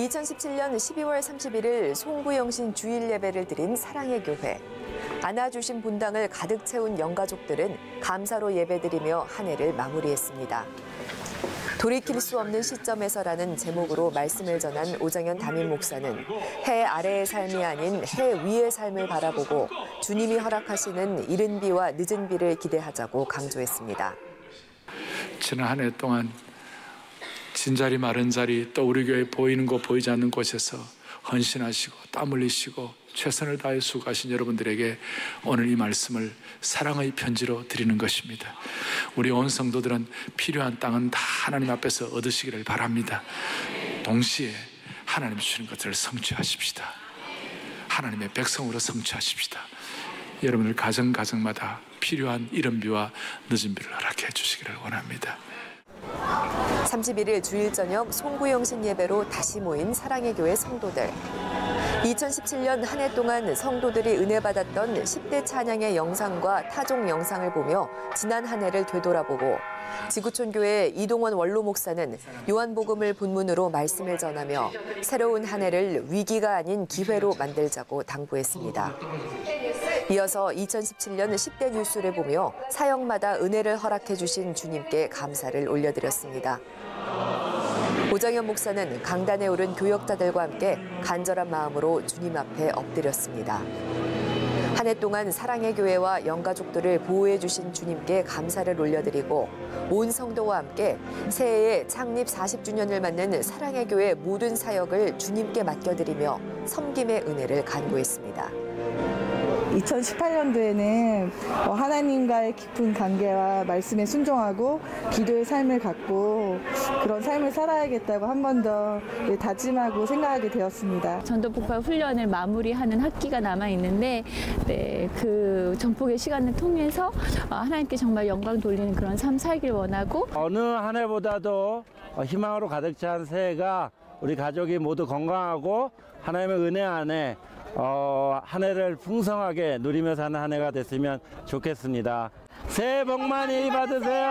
2017년 12월 31일 송구영신 주일 예배를 드린 사랑의 교회. 안아주신 본당을 가득 채운 영가족들은 감사로 예배드리며 한 해를 마무리했습니다. 돌이킬 수 없는 시점에서라는 제목으로 말씀을 전한 오정현 담임 목사는 해 아래의 삶이 아닌 해 위의 삶을 바라보고 주님이 허락하시는 이른 비와 늦은 비를 기대하자고 강조했습니다. 지난 한 해 동안 진자리 마른 자리 또 우리 교회 보이는 곳 보이지 않는 곳에서 헌신하시고 땀 흘리시고 최선을 다해 수고하신 여러분들에게 오늘 이 말씀을 사랑의 편지로 드리는 것입니다. 우리 온 성도들은 필요한 땅은 다 하나님 앞에서 얻으시기를 바랍니다. 동시에 하나님 주시는 것들을 성취하십시다. 하나님의 백성으로 성취하십시다. 여러분들 가정마다 필요한 이른 비와 늦은 비를 허락해 주시기를 원합니다. 31일 주일 저녁 송구영신 예배로 다시 모인 사랑의 교회 성도들. 2017년 한 해 동안 성도들이 은혜 받았던 10대 찬양의 영상과 타종 영상을 보며 지난 한 해를 되돌아보고 지구촌교회 이동원 원로 목사는 요한복음을 본문으로 말씀을 전하며 새로운 한 해를 위기가 아닌 기회로 만들자고 당부했습니다. 이어서 2017년 10대 뉴스를 보며 사역마다 은혜를 허락해 주신 주님께 감사를 올려드렸습니다. 오정현 목사는 강단에 오른 교역자들과 함께 간절한 마음으로 주님 앞에 엎드렸습니다. 한 해 동안 사랑의 교회와 영가족들을 보호해 주신 주님께 감사를 올려드리고 온 성도와 함께 새해에 창립 40주년을 맞는 사랑의 교회 모든 사역을 주님께 맡겨드리며 섬김의 은혜를 간구했습니다. 2018년도에는 하나님과의 깊은 관계와 말씀에 순종하고 기도의 삶을 갖고 그런 삶을 살아야겠다고 한 번 더 다짐하고 생각하게 되었습니다. 전도폭발 훈련을 마무리하는 학기가 남아 있는데 그 전폭의 시간을 통해서 하나님께 정말 영광 돌리는 그런 삶 살길 원하고 어느 한 해보다도 희망으로 가득 찬 새해가 우리 가족이 모두 건강하고 하나님의 은혜 안에 한 해를 풍성하게 누리며 사는 한 해가 됐으면 좋겠습니다. 새해 복 많이 받으세요.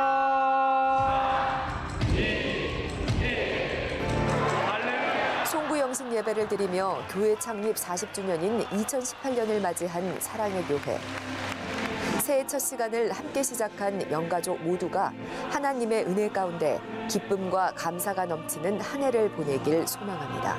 송구영신 예배를 드리며 교회 창립 40주년인 2018년을 맞이한 사랑의 교회. 새해 첫 시간을 함께 시작한 영가족 모두가 하나님의 은혜 가운데 기쁨과 감사가 넘치는 한 해를 보내길 소망합니다.